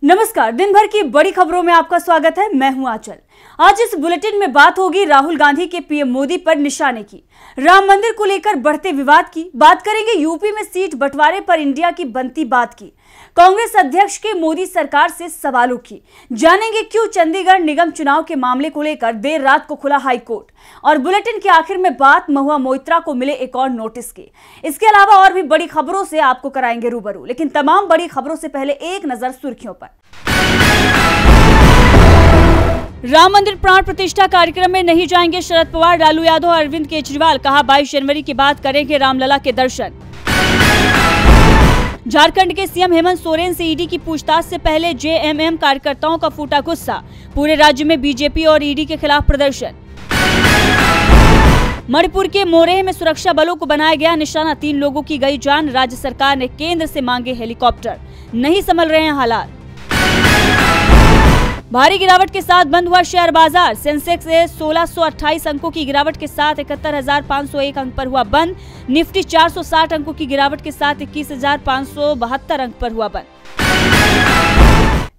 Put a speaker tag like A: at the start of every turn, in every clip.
A: नमस्कार, दिन भर की बड़ी खबरों में आपका स्वागत है। मैं हूं आंचल। आज इस बुलेटिन में बात होगी राहुल गांधी के पीएम मोदी पर निशाने की, राम मंदिर को लेकर बढ़ते विवाद की, बात करेंगे यूपी में सीट बंटवारे पर इंडिया की बनती बात की, कांग्रेस अध्यक्ष के मोदी सरकार से सवालों की, जानेंगे क्यों चंडीगढ़ निगम चुनाव के मामले को लेकर देर रात को खुला हाईकोर्ट, और बुलेटिन के आखिर में बात महुआ मोइत्रा को मिले एक और नोटिस की। इसके अलावा और भी बड़ी खबरों से आपको कराएंगे रूबरू, लेकिन तमाम बड़ी खबरों से पहले एक नजर सुर्खियों पर। राम मंदिर प्राण प्रतिष्ठा कार्यक्रम में नहीं जाएंगे शरद पवार, लालू यादव और अरविंद केजरीवाल, कहा 22 जनवरी के बाद करेंगे रामलला के दर्शन। झारखंड के सीएम हेमंत सोरेन से ईडी की पूछताछ से पहले जेएमएम कार्यकर्ताओं का फूटा गुस्सा, पूरे राज्य में बीजेपी और ईडी के खिलाफ प्रदर्शन। मणिपुर के मोरेह में सुरक्षा बलों को बनाया गया निशाना, 3 लोगों की गई जान, राज्य सरकार ने केंद्र से मांगे हेलीकॉप्टर, नहीं संभल रहे हैं हालात। भारी गिरावट के साथ बंद हुआ शेयर बाजार, सेंसेक्स 1628 अंकों की गिरावट के साथ 71,501 अंक पर हुआ बंद, निफ्टी 460 अंकों की गिरावट के साथ 21,572 अंक पर हुआ बंद।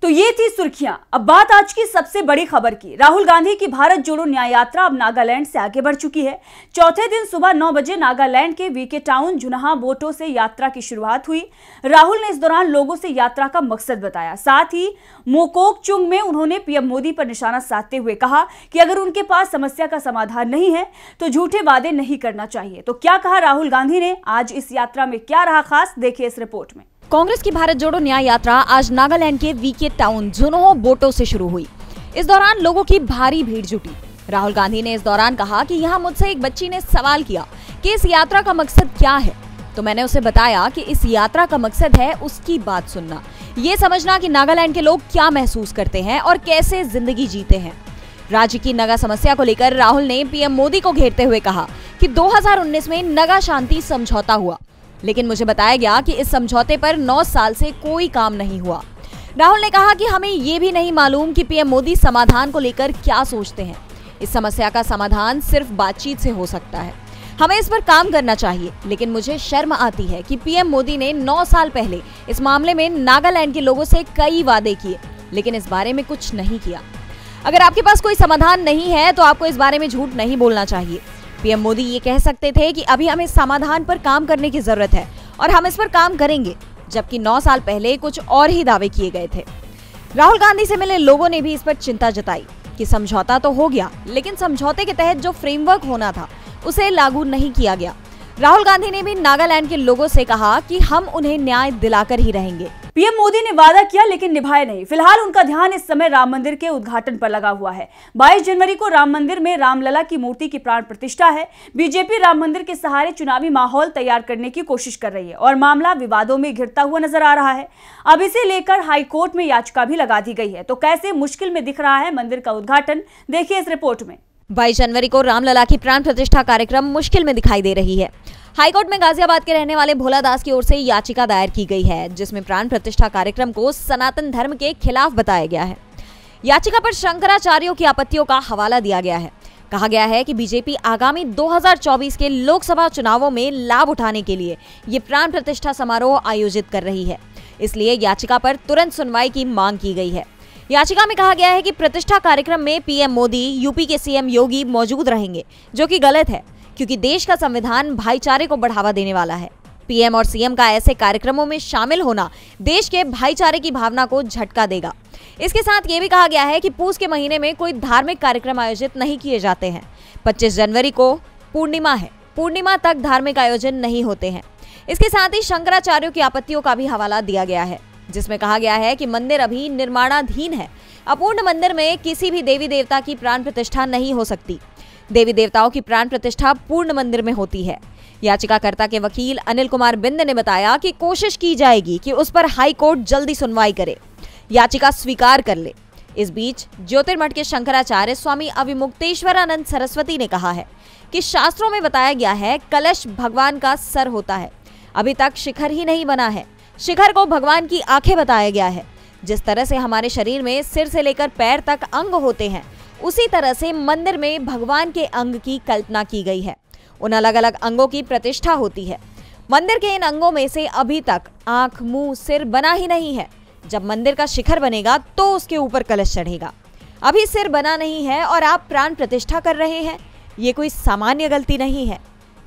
A: तो ये थी सुर्खियां। अब बात आज की सबसे बड़ी खबर की। राहुल गांधी की भारत जोड़ो न्याय यात्रा अब नागालैंड से आगे बढ़ चुकी है। चौथे दिन सुबह 9 बजे नागालैंड के वीके टाउन जुनहा बोटो से यात्रा की शुरुआत हुई। राहुल ने इस दौरान लोगों से यात्रा का मकसद बताया। साथ ही मोकोकचुंग में उन्होंने पीएम मोदी पर निशाना साधते हुए कहा कि अगर उनके पास समस्या का समाधान नहीं है तो झूठे वादे नहीं करना चाहिए। तो क्या कहा राहुल गांधी ने, आज इस यात्रा में क्या रहा खास, देखिए इस रिपोर्ट में।
B: कांग्रेस की भारत जोड़ो न्याय यात्रा आज नागालैंड के वीके टाउन जुनहो बोटो से शुरू हुई। इस दौरान लोगों की भारी भीड़ जुटी। राहुल गांधी ने इस दौरान कहा कि यहाँ मुझसे एक बच्ची ने सवाल किया कि इस यात्रा का मकसद क्या है, तो मैंने उसे बताया कि इस यात्रा का मकसद है उसकी बात सुनना, ये समझना कि नागालैंड के लोग क्या महसूस करते हैं और कैसे जिंदगी जीते हैं। राज्य की नगा समस्या को लेकर राहुल ने पीएम मोदी को घेरते हुए कहा कि 2019 में नगा शांति समझौता हुआ, लेकिन मुझे बताया गया कि इस समझौते पर 9 साल से कोई काम नहीं हुआ। राहुल ने कहा कि हमें ये भी नहीं मालूम कि पीएम मोदी समाधान को लेकर क्या सोचते हैं। इस समस्या का समाधान सिर्फ बातचीत से हो सकता है, हमें इस पर काम करना चाहिए। लेकिन मुझे शर्म आती है कि पीएम मोदी ने 9 साल पहले इस मामले में नागालैंड के लोगों से कई वादे किए, लेकिन इस बारे में कुछ नहीं किया। अगर आपके पास कोई समाधान नहीं है तो आपको इस बारे में झूठ नहीं बोलना चाहिए। पीएम मोदी ये कह सकते थे कि अभी हमें समाधान पर काम करने की जरूरत है और हम इस पर काम करेंगे, जबकि 9 साल पहले कुछ और ही दावे किए गए थे। राहुल गांधी से मिले लोगों ने भी इस पर चिंता जताई कि समझौता तो हो गया, लेकिन समझौते के तहत जो फ्रेमवर्क होना था उसे लागू नहीं किया गया। राहुल गांधी ने भी नागालैंड के लोगों से कहा कि हम उन्हें न्याय दिलाकर ही रहेंगे।
A: पीएम मोदी ने वादा किया लेकिन निभाए नहीं। फिलहाल उनका ध्यान इस समय राम मंदिर के उद्घाटन पर लगा हुआ है। 22 जनवरी को राम मंदिर में रामलला की मूर्ति की प्राण प्रतिष्ठा है। बीजेपी राम मंदिर के सहारे चुनावी माहौल तैयार करने की कोशिश कर रही है और मामला विवादों में घिरता हुआ नजर आ रहा है। अब इसे लेकर हाईकोर्ट में याचिका भी लगा दी गई है। तो कैसे मुश्किल में दिख रहा है मंदिर का उद्घाटन, देखिए इस रिपोर्ट में।
B: 22 जनवरी को रामलला की प्राण प्रतिष्ठा कार्यक्रम मुश्किल में दिखाई दे रही है। हाईकोर्ट में गाजियाबाद के रहने वाले भोला दास की ओर से याचिका दायर की गई है, जिसमें प्राण प्रतिष्ठा कार्यक्रम को सनातन धर्म के खिलाफ बताया गया है। याचिका पर शंकराचार्यों की आपत्तियों का हवाला दिया गया है। कहा गया है कि बीजेपी आगामी 2024 के लोकसभा चुनावों में लाभ उठाने के लिए ये प्राण प्रतिष्ठा समारोह आयोजित कर रही है, इसलिए याचिका पर तुरंत सुनवाई की मांग की गई है। याचिका में कहा गया है कि प्रतिष्ठा कार्यक्रम में पीएम मोदी, यूपी के सीएम योगी मौजूद रहेंगे, जो कि गलत है, क्योंकि देश का संविधान भाईचारे को बढ़ावा देने वाला है। पीएम और सीएम का ऐसे कार्यक्रमों में शामिल होना देश के भाईचारे की भावना को झटका देगा। इसके साथ ये भी कहा गया है कि पूस के महीने में कोई धार्मिक कार्यक्रम आयोजित नहीं किए जाते हैं। 25 जनवरी को पूर्णिमा है, पूर्णिमा तक धार्मिक आयोजन नहीं होते हैं। इसके साथ ही शंकराचार्यों की आपत्तियों का भी हवाला दिया गया है, जिसमें कहा गया है कि मंदिर अभी निर्माणाधीन है। अपूर्ण मंदिर में किसी भी देवी देवता की प्राण प्रतिष्ठा नहीं हो सकती। देवी देवताओं की प्राण प्रतिष्ठा पूर्ण मंदिर में होती है। याचिकाकर्ता के वकील अनिल कुमार बिंद ने बताया कि कोशिश की जाएगी कि उस पर हाई कोर्ट जल्दी सुनवाई करे, याचिका स्वीकार कर ले। इस बीच ज्योतिर्मठ के शंकराचार्य स्वामी अविमुक्तेश्वरानंद सरस्वती ने कहा है कि शास्त्रों में बताया गया है कलश भगवान का सर होता है, अभी तक शिखर ही नहीं बना है। शिखर को भगवान की आंखें बताया गया है। जिस तरह से हमारे शरीर में सिर से लेकर पैर तक अंग होते हैं, उसी तरह से मंदिर में भगवान के अंग की कल्पना की गई है। उन अलग अलग अंगों की प्रतिष्ठा होती है। मंदिर के इन अंगों में से अभी तक आंख, मुंह, सिर बना ही नहीं है। जब मंदिर का शिखर बनेगा तो उसके ऊपर कलश चढ़ेगा। अभी सिर बना नहीं है और आप प्राण प्रतिष्ठा कर रहे हैं, ये कोई सामान्य गलती नहीं है।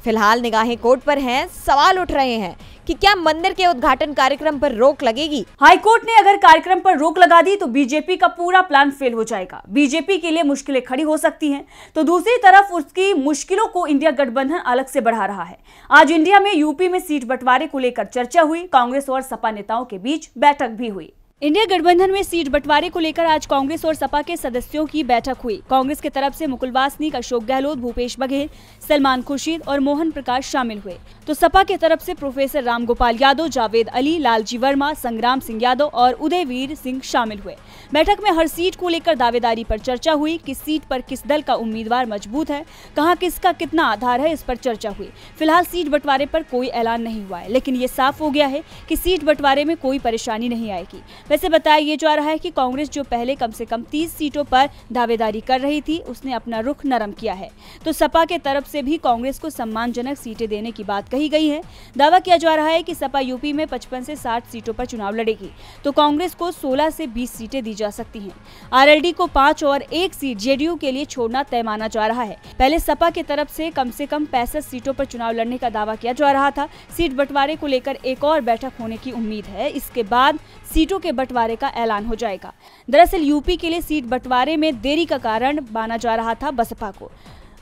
B: फिलहाल निगाहें कोर्ट पर हैं। सवाल उठ रहे हैं कि क्या मंदिर के उद्घाटन कार्यक्रम पर रोक लगेगी?
A: हाईकोर्ट ने अगर कार्यक्रम पर रोक लगा दी तो बीजेपी का पूरा प्लान फेल हो जाएगा। बीजेपी के लिए मुश्किलें खड़ी हो सकती हैं, तो दूसरी तरफ उसकी मुश्किलों को इंडिया गठबंधन अलग से बढ़ा रहा है। आज इंडिया में यूपी में सीट बंटवारे को लेकर चर्चा हुई। कांग्रेस और सपा नेताओं के बीच बैठक भी हुई। इंडिया गठबंधन में सीट बंटवारे को लेकर आज कांग्रेस और सपा के सदस्यों की बैठक हुई। कांग्रेस की तरफ से मुकुल वासनिक, अशोक गहलोत, भूपेश बघेल, सलमान खुर्शीद और मोहन प्रकाश शामिल हुए, तो सपा की तरफ से प्रोफेसर रामगोपाल यादव, जावेद अली, लालजी वर्मा, संग्राम सिंह यादव और उदयवीर सिंह शामिल हुए। बैठक में हर सीट को लेकर दावेदारी पर चर्चा हुई। किस सीट पर किस दल का उम्मीदवार मजबूत है, कहां किसका कितना आधार है, इस पर चर्चा हुई। फिलहाल सीट बंटवारे पर कोई ऐलान नहीं हुआ है, लेकिन ये साफ हो गया है कि सीट बंटवारे में कोई परेशानी नहीं आएगी। वैसे बताया ये जा रहा है कि कांग्रेस जो पहले कम से कम 30 सीटों पर दावेदारी कर रही थी, उसने अपना रुख नरम किया है, तो सपा के तरफ से भी कांग्रेस को सम्मानजनक सीटें देने की बात कही गई है। दावा किया जा रहा है कि सपा यूपी में 55 से 60 सीटों पर चुनाव लड़ेगी, तो कांग्रेस को 16 से 20 सीटें दी जा सकती हैं। आरएलडी को 5 और 1 सीट जेडीयू के लिए छोड़ना तय माना जा रहा है। पहले सपा की तरफ से कम 65 सीटों पर चुनाव लड़ने का दावा किया जा रहा था। सीट बंटवारे को लेकर एक और बैठक होने की उम्मीद है। इसके बाद सीटों के बंटवारे का ऐलान हो जाएगा। दरअसल यूपी के लिए सीट बंटवारे में देरी का कारण माना जा रहा था बसपा को।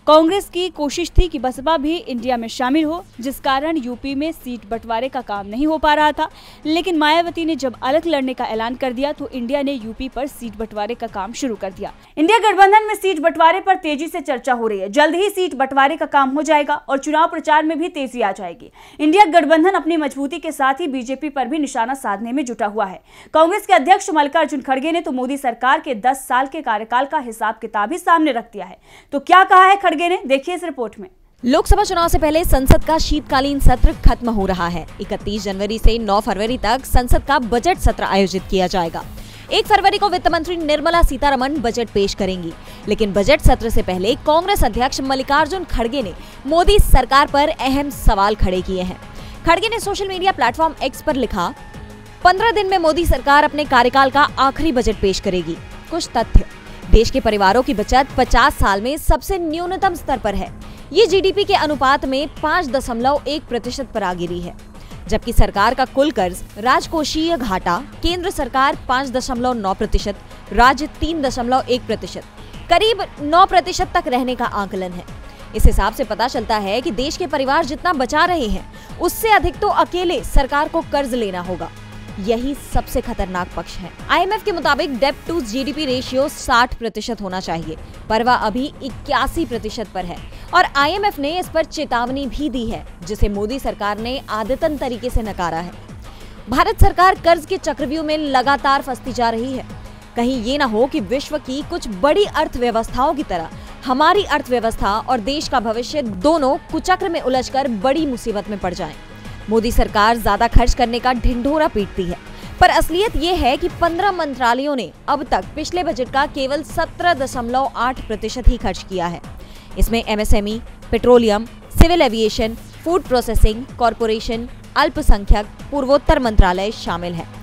A: कांग्रेस की कोशिश थी कि बसपा भी इंडिया में शामिल हो, जिस कारण यूपी में सीट बंटवारे का काम नहीं हो पा रहा था। लेकिन मायावती ने जब अलग लड़ने का ऐलान कर दिया तो इंडिया ने यूपी पर सीट बंटवारे का काम शुरू कर दिया। इंडिया गठबंधन में सीट बंटवारे पर तेजी से चर्चा हो रही है। जल्द ही सीट बंटवारे का काम हो जाएगा और चुनाव प्रचार में भी तेजी आ जाएगी। इंडिया गठबंधन अपनी मजबूती के साथ ही बीजेपी पर भी निशाना साधने में जुटा हुआ है। कांग्रेस के अध्यक्ष मल्लिकार्जुन खड़गे ने तो मोदी सरकार के 10 साल के कार्यकाल का हिसाब किताब ही सामने रख दिया है। तो क्या कहा है खड़गे ने, देखिए इस रिपोर्ट में।
B: लोकसभा चुनाव से पहले संसद का शीतकालीन सत्र खत्म हो रहा है। 31 जनवरी से 9 फरवरी तक संसद का बजट सत्र आयोजित किया जाएगा। 1 फरवरी को वित्त मंत्री निर्मला सीतारमण बजट पेश करेंगी। लेकिन बजट सत्र से पहले कांग्रेस अध्यक्ष मल्लिकार्जुन खड़गे ने मोदी सरकार पर अहम सवाल खड़े किए हैं। खड़गे ने सोशल मीडिया प्लेटफॉर्म एक्स पर लिखा, 15 दिन में मोदी सरकार अपने कार्यकाल का आखिरी बजट पेश करेगी। कुछ तथ्य: देश के परिवारों की बचत 50 साल में सबसे न्यूनतम स्तर पर है। ये जीडीपी के अनुपात में 5.1% पर आ गिरी है, जबकि सरकार का कुल कर्ज, राजकोषीय घाटा, केंद्र सरकार 5.9%, राज्य 3.1%, करीब 9% तक रहने का आकलन है। इस हिसाब से पता चलता है कि देश के परिवार जितना बचा रहे हैं, उससे अधिक तो अकेले सरकार को कर्ज लेना होगा। यही सबसे खतरनाक पक्ष है। आईएमएफ के मुताबिक डेब्ट टू जीडीपी रेशियो 60% होना चाहिए, पर वह अभी 81% पर है और आईएमएफ ने इस पर चेतावनी भी दी है, जिसे मोदी सरकार ने आदतन तरीके से नकारा है। भारत सरकार कर्ज के चक्रव्यूह में लगातार फंसती जा रही है। कहीं ये ना हो कि विश्व की कुछ बड़ी अर्थव्यवस्थाओं की तरह हमारी अर्थव्यवस्था और देश का भविष्य दोनों कुचक्र में उलझकर बड़ी मुसीबत में पड़ जाएं। मोदी सरकार ज्यादा खर्च करने का ढिंढोरा पीटती है, पर असलियत ये है कि 15 मंत्रालयों ने अब तक पिछले बजट का केवल 17.8% ही खर्च किया है। इसमें MSME, petroleum, civil aviation, food processing corporation, अल्पसंख्यक, पूर्वोत्तर मंत्रालय शामिल है।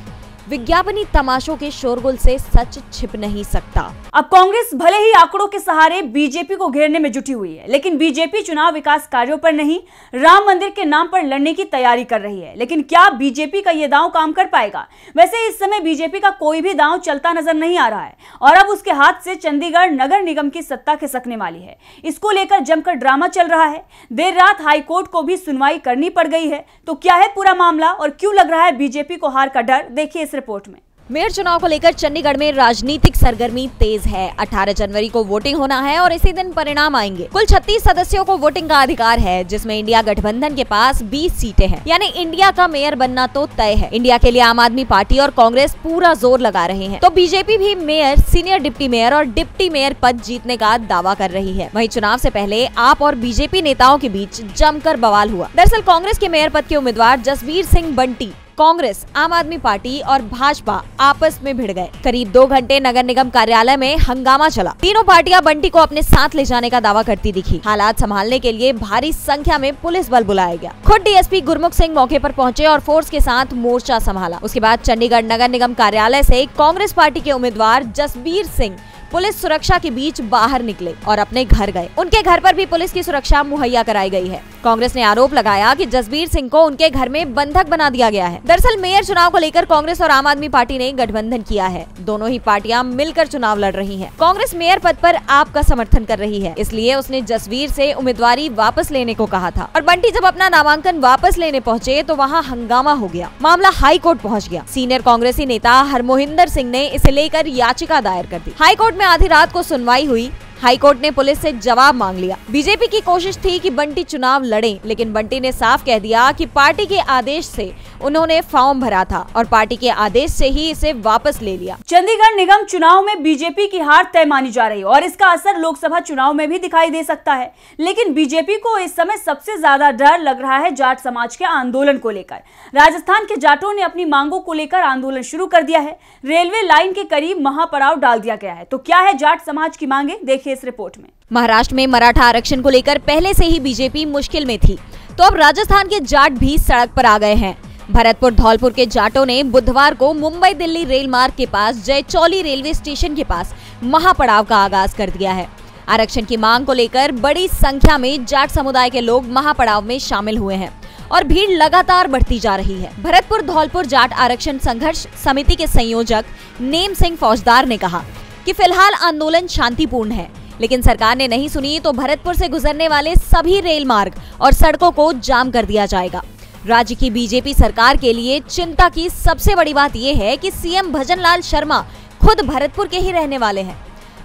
B: विज्ञापनी तमाशों के शोरगुल से सच छिप नहीं सकता।
A: अब कांग्रेस भले ही आंकड़ों के सहारे बीजेपी को घेरने में जुटी हुई है, लेकिन बीजेपी चुनाव विकास कार्यों पर नहीं, राम मंदिर के नाम पर लड़ने की तैयारी कर रही है। लेकिन क्या बीजेपी का ये दांव काम कर पाएगा? वैसे इस समय बीजेपी का कोई भी दांव चलता नजर नहीं आ रहा है और अब उसके हाथ से चंडीगढ़ नगर निगम की सत्ता खिसकने वाली है। इसको लेकर जमकर ड्रामा चल रहा है। देर रात हाईकोर्ट को भी सुनवाई करनी पड़ गई है। तो क्या है पूरा मामला और क्यों लग रहा है बीजेपी को हार का डर, देखिए इस रिपोर्ट में।
B: मेयर चुनाव को लेकर चंडीगढ़ में राजनीतिक सरगर्मी तेज है। 18 जनवरी को वोटिंग होना है और इसी दिन परिणाम आएंगे। कुल 36 सदस्यों को वोटिंग का अधिकार है, जिसमें इंडिया गठबंधन के पास 20 सीटें हैं, यानी इंडिया का मेयर बनना तो तय है। इंडिया के लिए आम आदमी पार्टी और कांग्रेस पूरा जोर लगा रहे हैं, तो बीजेपी भी मेयर, सीनियर डिप्टी मेयर और डिप्टी मेयर पद जीतने का दावा कर रही है। वहीं चुनाव से पहले आप और बीजेपी नेताओं के बीच जमकर बवाल हुआ। दरअसल कांग्रेस के मेयर पद के उम्मीदवार जसवीर सिंह बंटी कांग्रेस, आम आदमी पार्टी और भाजपा आपस में भिड़ गए। करीब 2 घंटे नगर निगम कार्यालय में हंगामा चला। तीनों पार्टियां बंटी को अपने साथ ले जाने का दावा करती दिखी। हालात संभालने के लिए भारी संख्या में पुलिस बल बुलाया गया। खुद डीएसपी गुरमुख सिंह मौके पर पहुंचे और फोर्स के साथ मोर्चा संभाला। उसके बाद चंडीगढ़ नगर निगम कार्यालय से कांग्रेस पार्टी के उम्मीदवार जसबीर सिंह पुलिस सुरक्षा के बीच बाहर निकले और अपने घर गए। उनके घर पर भी पुलिस की सुरक्षा मुहैया कराई गई है। कांग्रेस ने आरोप लगाया कि जसबीर सिंह को उनके घर में बंधक बना दिया गया है। दरअसल मेयर चुनाव को लेकर कांग्रेस और आम आदमी पार्टी ने गठबंधन किया है। दोनों ही पार्टियां मिलकर चुनाव लड़ रही हैं। कांग्रेस मेयर पद पर आप का समर्थन कर रही है, इसलिए उसने जसबीर से उम्मीदवारी वापस लेने को कहा था। और बंटी जब अपना नामांकन वापस लेने पहुँचे तो वहाँ हंगामा हो गया। मामला हाई कोर्ट पहुँच गया। सीनियर कांग्रेसी नेता हरमोहिंदर सिंह ने इसे लेकर याचिका दायर कर दी। हाई कोर्ट में आधी रात को सुनवाई हुई। हाईकोर्ट ने पुलिस से जवाब मांग लिया। बीजेपी की कोशिश थी कि बंटी चुनाव लड़े, लेकिन बंटी ने साफ कह दिया कि पार्टी के आदेश से उन्होंने फॉर्म भरा था और पार्टी के आदेश से ही इसे वापस ले लिया।
A: चंडीगढ़ निगम चुनाव में बीजेपी की हार तय मानी जा रही है और इसका असर लोकसभा चुनाव में भी दिखाई दे सकता है। लेकिन बीजेपी को इस समय सबसे ज्यादा डर लग रहा है जाट समाज के आंदोलन को लेकर। राजस्थान के जाटों ने अपनी मांगों को लेकर आंदोलन शुरू कर दिया है। रेलवे लाइन के करीब महापड़ाव डाल दिया गया है। तो क्या है जाट समाज की मांगे, देखिए इस रिपोर्ट में।
B: महाराष्ट्र में मराठा आरक्षण को लेकर पहले से ही बीजेपी मुश्किल में थी, तो अब राजस्थान के जाट भी सड़क पर आ गए हैं। भरतपुर धौलपुर के जाटों ने बुधवार को मुंबई दिल्ली रेल मार्ग के पास जयचौली रेलवे स्टेशन के पास महापड़ाव का आगाज कर दिया है। आरक्षण की मांग को लेकर बड़ी संख्या में जाट समुदाय के लोग महापड़ाव में शामिल हुए हैं और भीड़ लगातार बढ़ती जा रही है। भरतपुर धौलपुर जाट आरक्षण संघर्ष समिति के संयोजक नेम सिंह फौजदार ने कहा कि फिलहाल आंदोलन शांतिपूर्ण है, लेकिन सरकार ने नहीं सुनी तो भरतपुर से गुजरने वाले सभी रेल मार्ग और सड़कों को जाम कर दिया जाएगा। राज्य की बीजेपी सरकार के लिए चिंता की सबसे बड़ी बात यह है कि सीएम भजनलाल शर्मा खुद भरतपुर के ही रहने वाले हैं।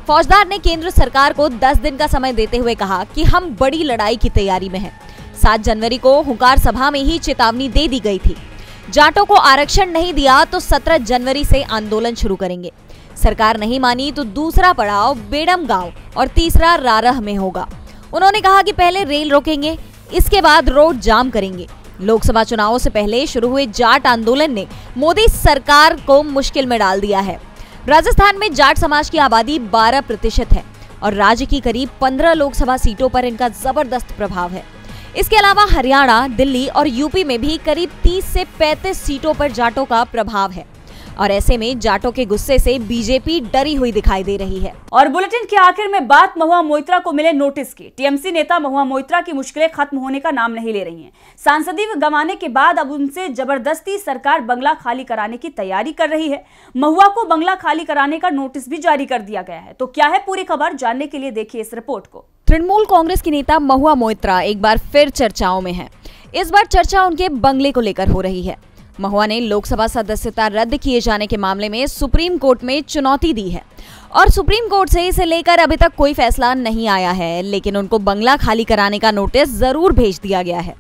B: फौजदार ने केंद्र सरकार को 10 दिन का समय देते हुए कहा कि हम बड़ी लड़ाई की तैयारी में हैं। 7 जनवरी को हुंकार सभा में ही चेतावनी दे दी गई थी। जाटों को आरक्षण नहीं दिया तो 17 जनवरी से आंदोलन शुरू करेंगे। सरकार नहीं मानी तो दूसरा पड़ाव बेडम गांव और तीसरा रारह में होगा। उन्होंने कहा कि पहले रेल रोकेंगे, इसके बाद रोड जाम करेंगे। लोकसभा चुनावों से पहले शुरू हुए जाट आंदोलन ने मोदी सरकार को मुश्किल में डाल दिया है। राजस्थान में जाट समाज की आबादी 12% है और राज्य की करीब 15 लोकसभा सीटों पर इनका जबरदस्त प्रभाव है। इसके अलावा हरियाणा, दिल्ली और यूपी में भी करीब 30 से 35 सीटों पर जाटों का प्रभाव है और ऐसे में जाटों के गुस्से से बीजेपी डरी हुई दिखाई दे रही है।
A: और बुलेटिन के आखिर में बात महुआ मोइत्रा को मिले नोटिस की। टीएमसी नेता महुआ मोइत्रा की मुश्किलें खत्म होने का नाम नहीं ले रही हैं। सांसदीय गंवाने के बाद अब उनसे जबरदस्ती सरकार बंगला खाली कराने की तैयारी कर रही है। महुआ को बंगला खाली कराने का नोटिस भी जारी कर दिया गया है। तो क्या है पूरी खबर, जानने के लिए देखिए इस रिपोर्ट को।
B: तृणमूल कांग्रेस की नेता महुआ मोइत्रा एक बार फिर चर्चाओं में है। इस बार चर्चा उनके बंगले को लेकर हो रही है। महुआ ने लोकसभा सदस्यता रद्द किए जाने के मामले में सुप्रीम कोर्ट में चुनौती दी है और सुप्रीम कोर्ट से इसे लेकर अभी तक कोई फैसला नहीं आया है, लेकिन उनको बंगला खाली कराने का नोटिस जरूर भेज दिया गया है।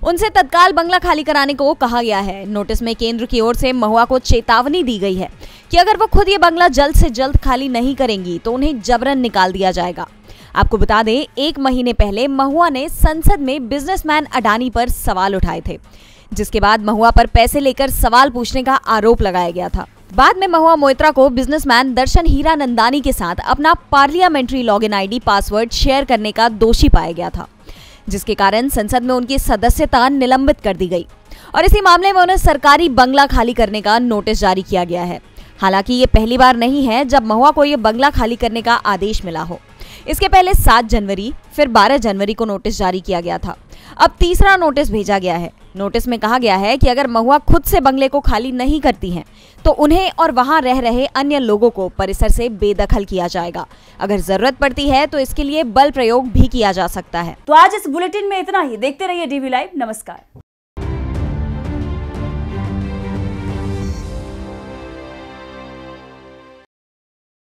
B: उनसे तत्काल बंगला खाली कराने को कहा गया है। नोटिस में केंद्र की ओर से महुआ को चेतावनी दी गई है कि अगर वो खुद ये बंगला जल्द से जल्द खाली नहीं करेंगी तो उन्हें जबरन निकाल दिया जाएगा। आपको बता दें, 1 महीने पहले महुआ ने संसद में बिजनेसमैन अडानी पर सवाल उठाए थे, जिसके बाद महुआ पर पैसे लेकर सवाल पूछने का आरोप लगाया गया था। बाद में महुआ मोइत्रा को बिजनेसमैन दर्शन हीरानंदानी के साथ अपना parliamentary login ID password share करने का दोषी पाया गया था, जिसके कारण संसद में उनकी सदस्यता निलंबित कर दी गई और इसी मामले में उन्हें सरकारी बंगला खाली करने का नोटिस जारी किया गया है। हालांकि ये पहली बार नहीं है जब महुआ को ये बंगला खाली करने का आदेश मिला हो। इसके पहले 7 जनवरी फिर 12 जनवरी को नोटिस जारी किया गया था। अब तीसरा नोटिस भेजा गया है। नोटिस में कहा गया है कि अगर महुआ खुद से बंगले को खाली नहीं करती हैं, तो उन्हें और वहां रह रहे अन्य लोगों को परिसर से बेदखल किया जाएगा। अगर जरूरत पड़ती है तो इसके लिए बल प्रयोग भी किया जा सकता है।
A: तो आज इस बुलेटिन में इतना ही। देखते रहिए डीवी लाइव। नमस्कार।